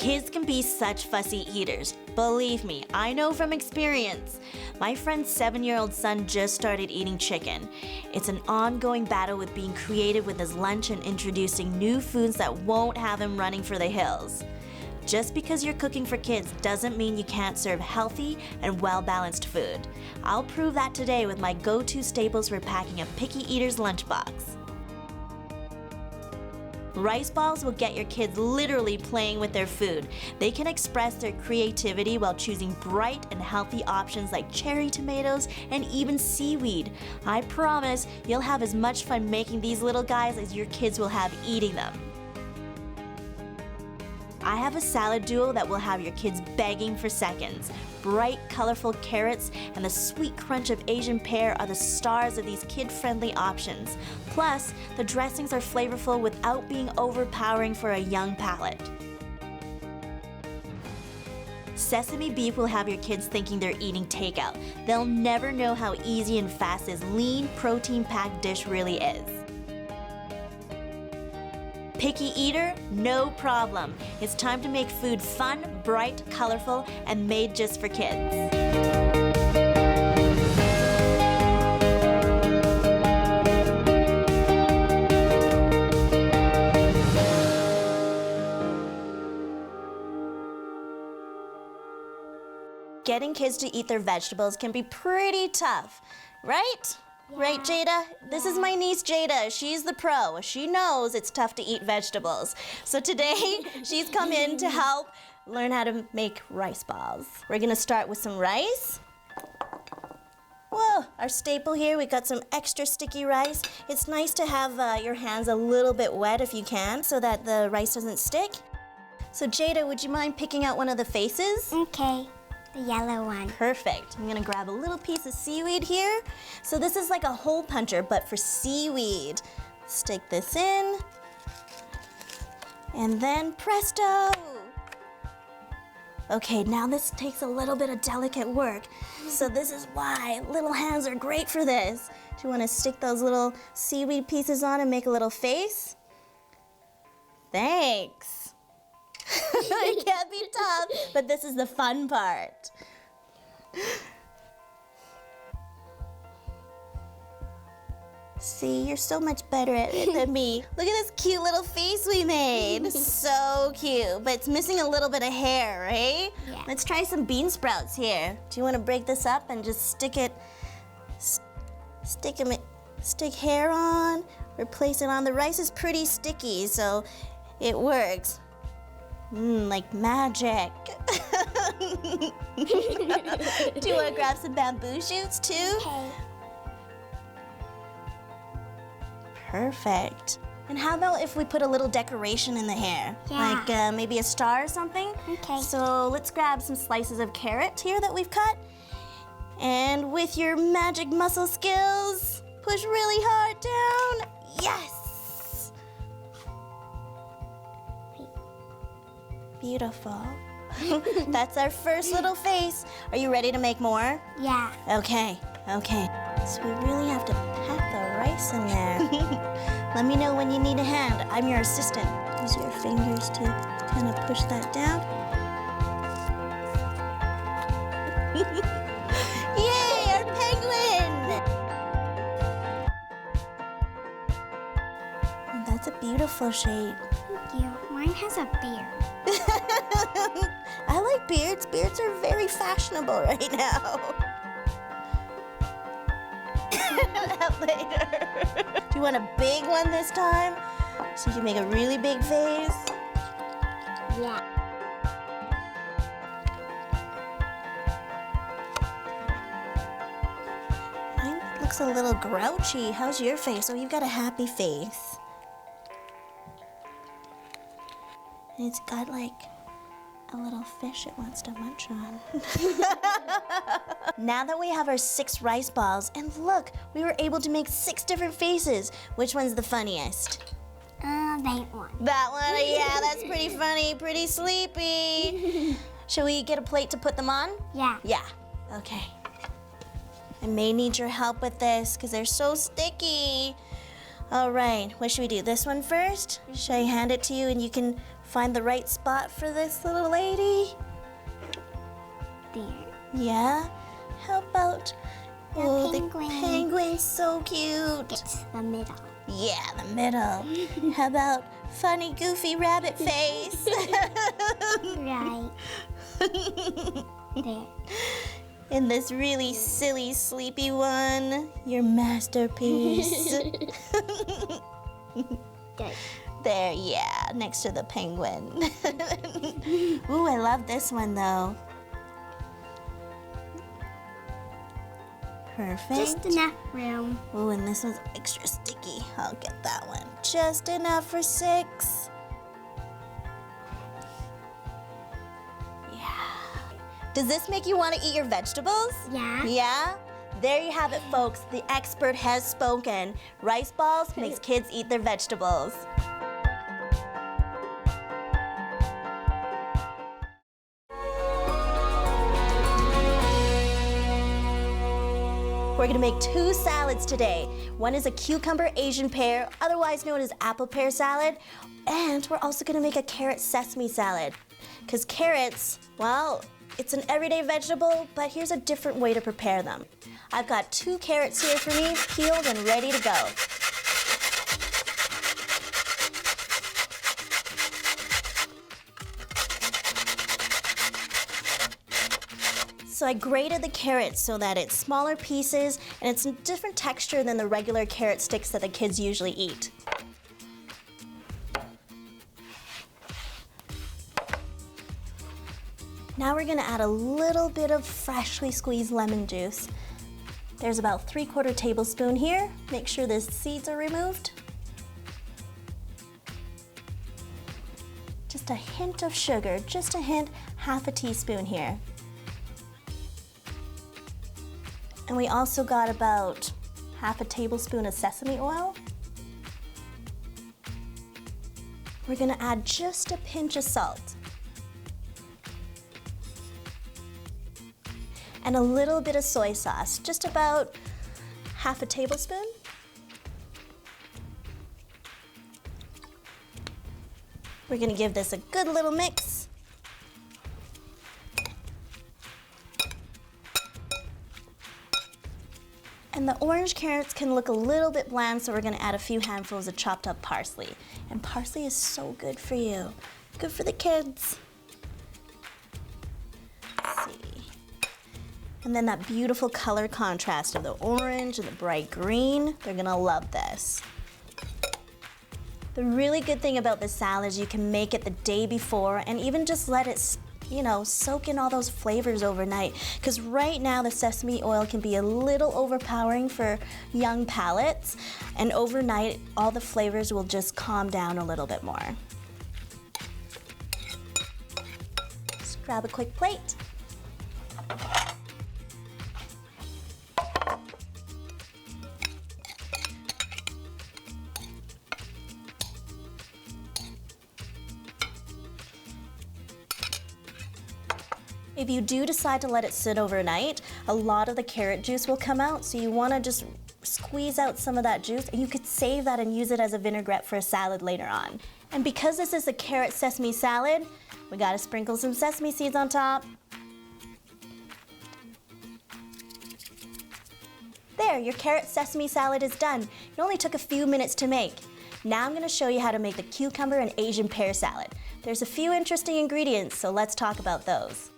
Kids can be such fussy eaters. Believe me, I know from experience. My friend's 7-year-old son just started eating chicken. It's an ongoing battle with being creative with his lunch and introducing new foods that won't have him running for the hills. Just because you're cooking for kids doesn't mean you can't serve healthy and well-balanced food. I'll prove that today with my go-to staples for packing a picky eater's lunchbox. Rice balls will get your kids literally playing with their food. They can express their creativity while choosing bright and healthy options like cherry tomatoes and even seaweed. I promise you'll have as much fun making these little guys as your kids will have eating them. I have a salad duo that will have your kids begging for seconds. Bright, colorful carrots and the sweet crunch of Asian pear are the stars of these kid-friendly options. Plus, the dressings are flavorful without being overpowering for a young palate. Sesame beef will have your kids thinking they're eating takeout. They'll never know how easy and fast this lean, protein-packed dish really is. Picky eater? No problem. It's time to make food fun, bright, colorful, and made just for kids. Getting kids to eat their vegetables can be pretty tough, right? Yeah. Right, Jada? Yeah. This is my niece, Jada. She's the pro. She knows it's tough to eat vegetables. So today, she's come in to help learn how to make rice balls. We're gonna start with some rice. Whoa, our staple here, we got some extra sticky rice. It's nice to have your hands a little bit wet if you can, so that the rice doesn't stick. So Jada, would you mind picking out one of the faces? Okay. The yellow one. Perfect. I'm gonna grab a little piece of seaweed here. So this is like a hole puncher, but for seaweed. Stick this in. And then presto! Okay, now this takes a little bit of delicate work. So this is why little hands are great for this. Do you wanna stick those little seaweed pieces on and make a little face? Thanks. It can be tough, but this is the fun part. See, you're so much better at it than me. Look at this cute little face we made. So cute, but it's missing a little bit of hair, right? Yeah. Let's try some bean sprouts here. Do you want to break this up and just stick hair on, replace it on? The rice is pretty sticky, so it works. Like magic. Do you want to grab some bamboo shoots too? Okay. Perfect. And how about if we put a little decoration in the hair? Yeah. Like maybe a star or something? Okay. So let's grab some slices of carrot here that we've cut. And with your magic muscle skills, push really hard down. Yes! Beautiful. That's our first little face. Are you ready to make more? Yeah. Okay. So we really have to pack the rice in there. Let me know when you need a hand. I'm your assistant. Use your fingers to kind of push that down. Yay, our penguin! That's a beautiful shape. Thank you. Mine has a beard. I like beards. Beards are very fashionable right now. Later. Do you want a big one this time? So you can make a really big face? Yeah. Mine looks a little grouchy. How's your face? Oh, you've got a happy face. And it's got like a little fish it wants to munch on. Now that we have our 6 rice balls, and look, we were able to make 6 different faces. Which one's the funniest? That one. That one? Yeah, that's pretty funny, pretty sleepy. Shall we get a plate to put them on? Yeah. Yeah, okay. I may need your help with this because they're so sticky. All right, what should we do? This one first? Should I hand it to you and you can find the right spot for this little lady? There. Yeah? How about... The oh, penguin. the penguin's so cute. It's the middle. Yeah, the middle. How about funny, goofy rabbit face? Right. There. And this really silly, sleepy one, your masterpiece. Good. There, yeah, next to the penguin. Ooh, I love this one though. Perfect. Just enough room. Ooh, and this one's extra sticky. I'll get that one. Just enough for 6. Does this make you want to eat your vegetables? Yeah. Yeah? There you have it, folks. The expert has spoken. Rice balls makes kids eat their vegetables. We're gonna make 2 salads today. One is a cucumber Asian pear, otherwise known as apple pear salad. And we're also gonna make a carrot sesame salad. Because carrots, well, it's an everyday vegetable, but here's a different way to prepare them. I've got 2 carrots here for me, peeled and ready to go. So I grated the carrots so that it's smaller pieces and it's a different texture than the regular carrot sticks that the kids usually eat. Now we're gonna add a little bit of freshly squeezed lemon juice. There's about 3/4 tablespoon here. Make sure the seeds are removed. Just a hint of sugar, just a hint, half a teaspoon here. And we also got about half a tablespoon of sesame oil. We're gonna add just a pinch of salt. And a little bit of soy sauce, just about half a tablespoon. We're gonna give this a good little mix. And the orange carrots can look a little bit bland, so we're gonna add a few handfuls of chopped up parsley. And parsley is so good for you. Good for the kids. Let's see. And then that beautiful color contrast of the orange and the bright green. They're gonna love this. The really good thing about this salad is you can make it the day before and even just let it, soak in all those flavors overnight. Because right now the sesame oil can be a little overpowering for young palates, and overnight all the flavors will just calm down a little bit more. Just grab a quick plate. If you do decide to let it sit overnight, a lot of the carrot juice will come out, so you want to just squeeze out some of that juice, and you could save that and use it as a vinaigrette for a salad later on. And because this is a carrot sesame salad, we got to sprinkle some sesame seeds on top. There, your carrot sesame salad is done. It only took a few minutes to make. Now I'm going to show you how to make the cucumber and Asian pear salad. There's a few interesting ingredients, so let's talk about those.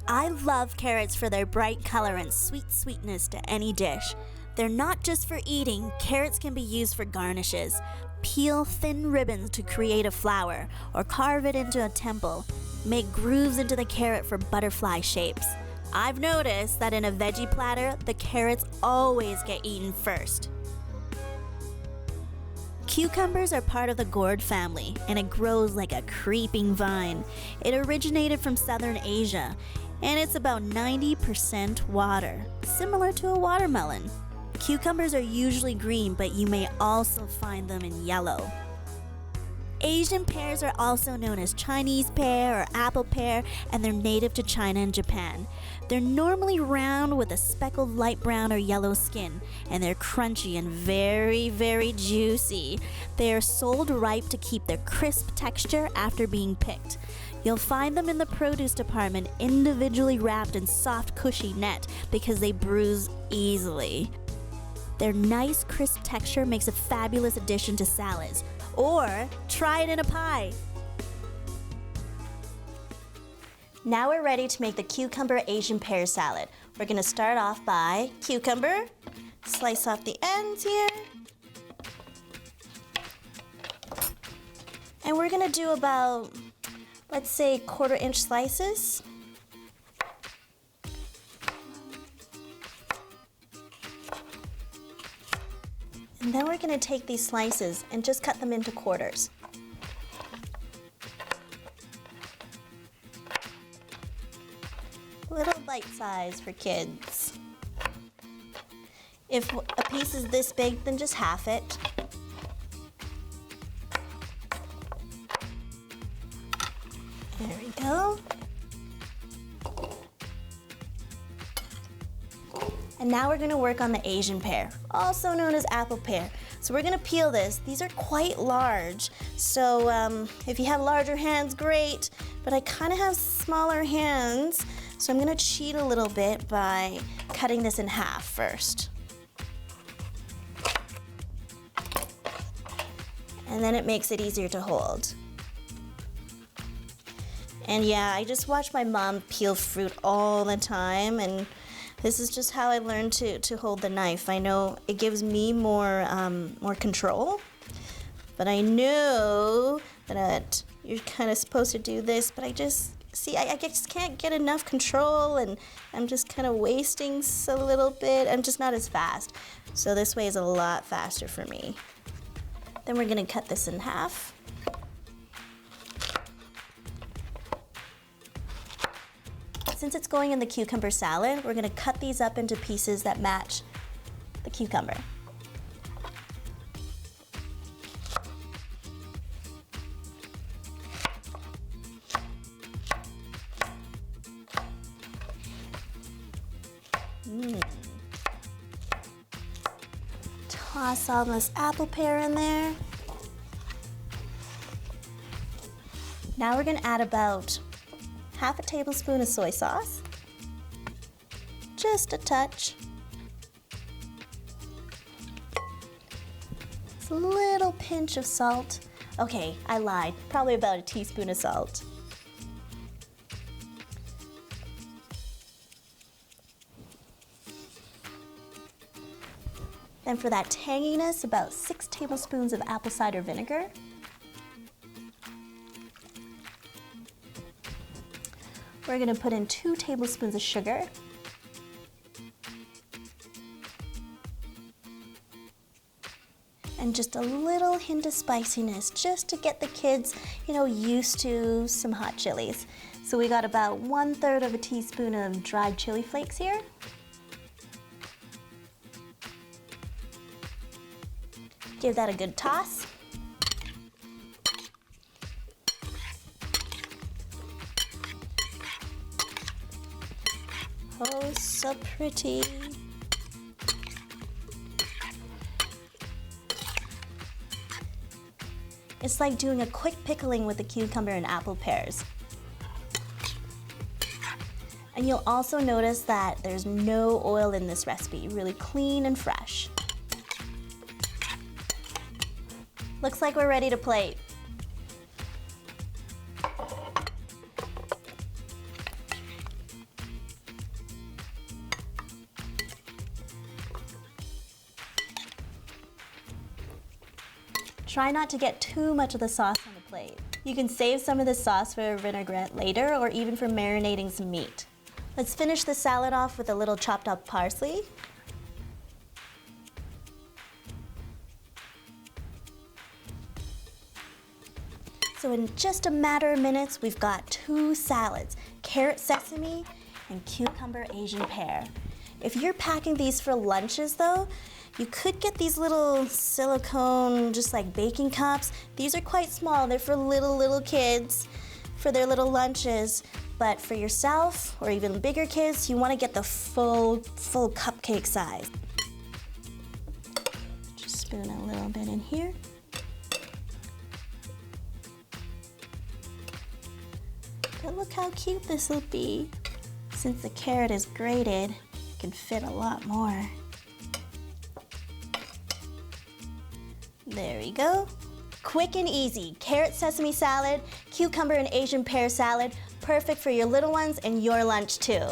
I love carrots for their bright color and sweet sweetness to any dish. They're not just for eating, carrots can be used for garnishes. Peel thin ribbons to create a flower, or carve it into a temple. Make grooves into the carrot for butterfly shapes. I've noticed that in a veggie platter, the carrots always get eaten first. Cucumbers are part of the gourd family, and it grows like a creeping vine. It originated from southern Asia, and it's about 90% water, similar to a watermelon. Cucumbers are usually green, but you may also find them in yellow. Asian pears are also known as Chinese pear or apple pear, and they're native to China and Japan. They're normally round with a speckled light brown or yellow skin, and they're crunchy and very, very juicy. They are sold ripe to keep their crisp texture after being picked. You'll find them in the produce department individually wrapped in soft, cushy net because they bruise easily. Their nice, crisp texture makes a fabulous addition to salads. Or try it in a pie. Now we're ready to make the cucumber Asian pear salad. We're gonna start off by cucumber, slice off the ends here. And we're gonna do about, let's say, 1/4-inch slices. And then we're gonna take these slices and just cut them into quarters. Little bite size for kids. If a piece is this big, then just half it. There we go. And now we're gonna work on the Asian pear, also known as apple pear. So we're gonna peel this. These are quite large, so if you have larger hands, great, but I kind of have smaller hands, so I'm gonna cheat a little bit by cutting this in half first. And then it makes it easier to hold. And yeah, I just watch my mom peel fruit all the time, and this is just how I learned to hold the knife. I know it gives me more control, but I know that you're kind of supposed to do this, but I just can't get enough control, and I'm just kind of wasting a little bit. I'm just not as fast. So this way is a lot faster for me. Then we're gonna cut this in half. Since it's going in the cucumber salad, we're gonna cut these up into pieces that match the cucumber. Toss all this apple pear in there. Now we're gonna add about 1/2 tablespoon of soy sauce, just a touch. It's a little pinch of salt. Okay, I lied, probably about a teaspoon of salt. Then for that tanginess, about 6 tablespoons of apple cider vinegar. We're gonna put in 2 tablespoons of sugar. And just a little hint of spiciness, just to get the kids, used to some hot chilies. So we got about 1/3 of a teaspoon of dried chili flakes here. Give that a good toss. Oh, so pretty. It's like doing a quick pickling with the cucumber and apple pears. And you'll also notice that there's no oil in this recipe, really clean and fresh. Looks like we're ready to plate. Try not to get too much of the sauce on the plate. You can save some of the sauce for a vinaigrette later, or even for marinating some meat. Let's finish the salad off with a little chopped up parsley. So in just a matter of minutes, we've got 2 salads, carrot sesame and cucumber Asian pear. If you're packing these for lunches though, You could get these little silicone, just like baking cups. These are quite small. They're for little kids, for their little lunches. But for yourself or even bigger kids, you want to get the full cupcake size. Just spoon a little bit in here. But look how cute this will be. Since the carrot is grated, it can fit a lot more. There we go. Quick and easy. Carrot sesame salad, cucumber and Asian pear salad. Perfect for your little ones and your lunch too.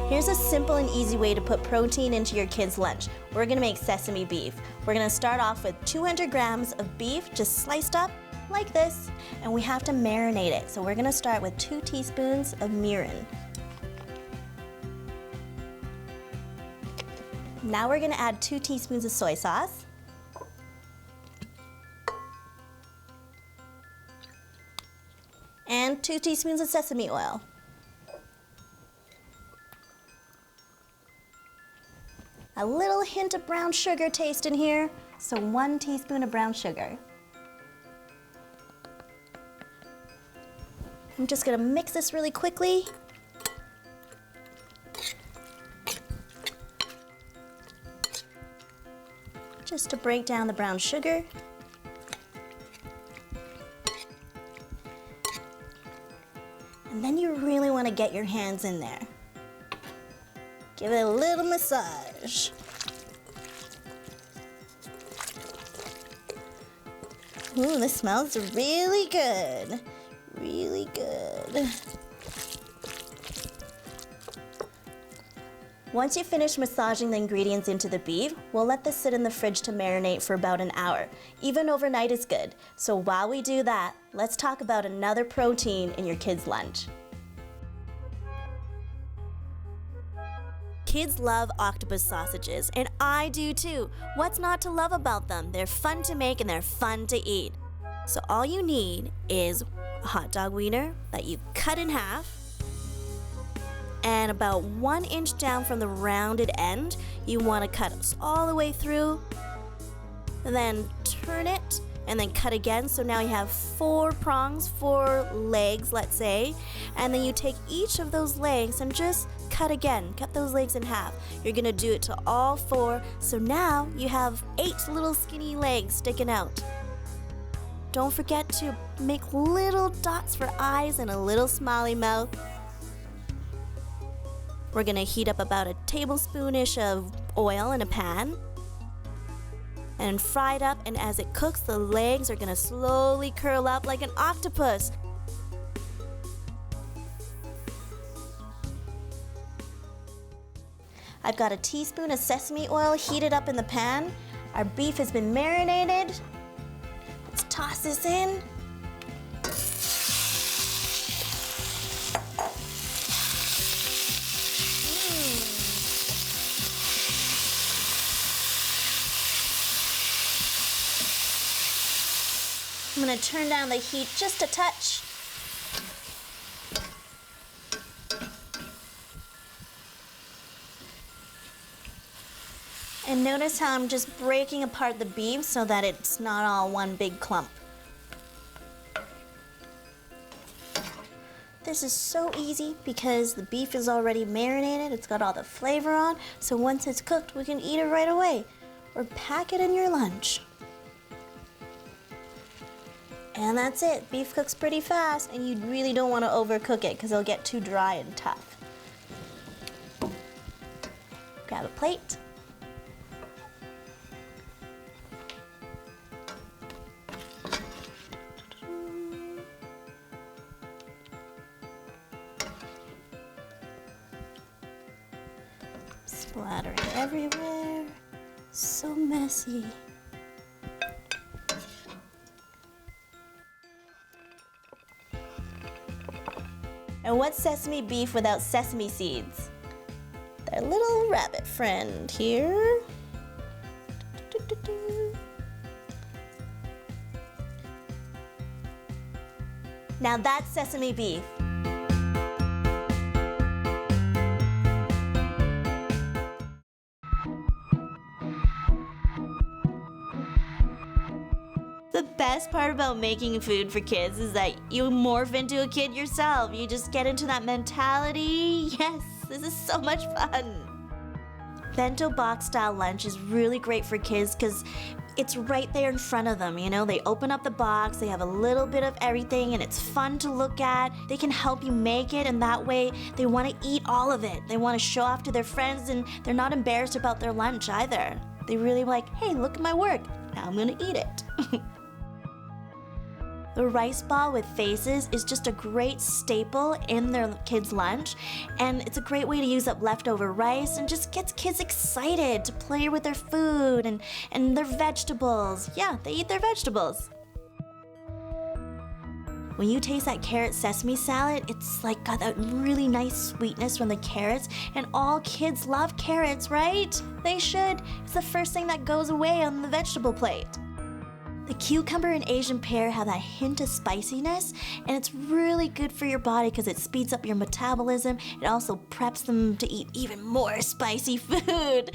Here's a simple and easy way to put protein into your kids' lunch. We're gonna make sesame beef. We're gonna start off with 200 grams of beef, just sliced up like this, and we have to marinate it. So we're gonna start with 2 teaspoons of mirin. Now we're gonna add 2 teaspoons of soy sauce. And 2 teaspoons of sesame oil. A little hint of brown sugar taste in here, so 1 teaspoon of brown sugar. I'm just gonna mix this really quickly. Just to break down the brown sugar. And then you really want to get your hands in there. Give it a little massage. Ooh, this smells really good. Really good. Once you finish massaging the ingredients into the beef, we'll let this sit in the fridge to marinate for about an hour. Even overnight is good. So while we do that, let's talk about another protein in your kids' lunch. Kids love octopus sausages, and I do too. What's not to love about them? They're fun to make and they're fun to eat. So all you need is a hot dog wiener that you cut in half, and about 1 inch down from the rounded end, you want to cut it all the way through, then turn it, and then cut again. So now you have 4 prongs, 4 legs, let's say, and then you take each of those legs and just cut again. Cut those legs in half. You're gonna do it to all 4, so now you have 8 little skinny legs sticking out. Don't forget to make little dots for eyes and a little smiley mouth. We're gonna heat up about a tablespoonish of oil in a pan and fry it up, and as it cooks, the legs are gonna slowly curl up like an octopus. I've got a teaspoon of sesame oil heated up in the pan. Our beef has been marinated. Let's toss this in. I'm gonna turn down the heat just a touch. And notice how I'm just breaking apart the beef so that it's not all one big clump. This is so easy because the beef is already marinated, it's got all the flavor on, so once it's cooked, we can eat it right away or pack it in your lunch. And that's it. Beef cooks pretty fast, and you really don't want to overcook it because it'll get too dry and tough. Grab a plate. Splattering everywhere. So messy. And what's sesame beef without sesame seeds? Their little rabbit friend here. Now that's sesame beef. The best part about making food for kids is that you morph into a kid yourself. You just get into that mentality. Yes, this is so much fun. Bento box style lunch is really great for kids because it's right there in front of them, you know? They open up the box, they have a little bit of everything, and it's fun to look at. They can help you make it, and that way they want to eat all of it. They want to show off to their friends, and they're not embarrassed about their lunch either. They really like, hey, look at my work. Now I'm gonna eat it. The rice ball with faces is just a great staple in their kids' lunch, and it's a great way to use up leftover rice and just gets kids excited to play with their food and their vegetables. Yeah, they eat their vegetables. When you taste that carrot sesame salad, it's like got that really nice sweetness from the carrots, and all kids love carrots, right? They should. It's the first thing that goes away on the vegetable plate. The cucumber and Asian pear have that hint of spiciness, and it's really good for your body because it speeds up your metabolism. It also preps them to eat even more spicy food.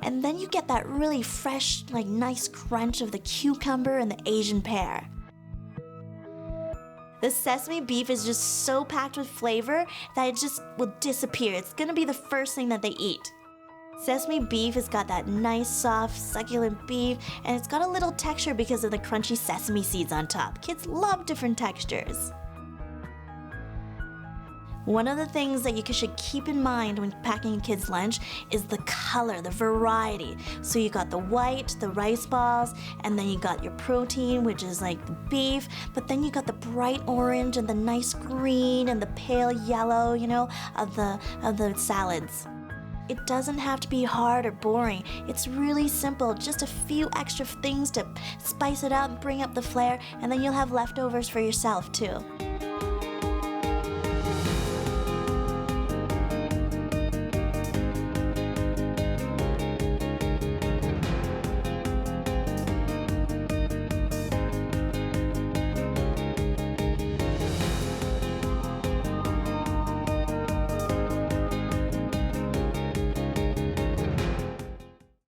And then you get that really fresh, like nice crunch of the cucumber and the Asian pear. The sesame beef is just so packed with flavor that it just will disappear. It's gonna be the first thing that they eat. Sesame beef has got that nice, soft, succulent beef, and it's got a little texture because of the crunchy sesame seeds on top. Kids love different textures. One of the things that you should keep in mind when packing a kid's lunch is the color, the variety. So you got the white, the rice balls, and then you got your protein, which is like the beef, but then you got the bright orange and the nice green and the pale yellow, you know, of the salads. It doesn't have to be hard or boring. It's really simple, just a few extra things to spice it up, bring up the flair, and then you'll have leftovers for yourself too.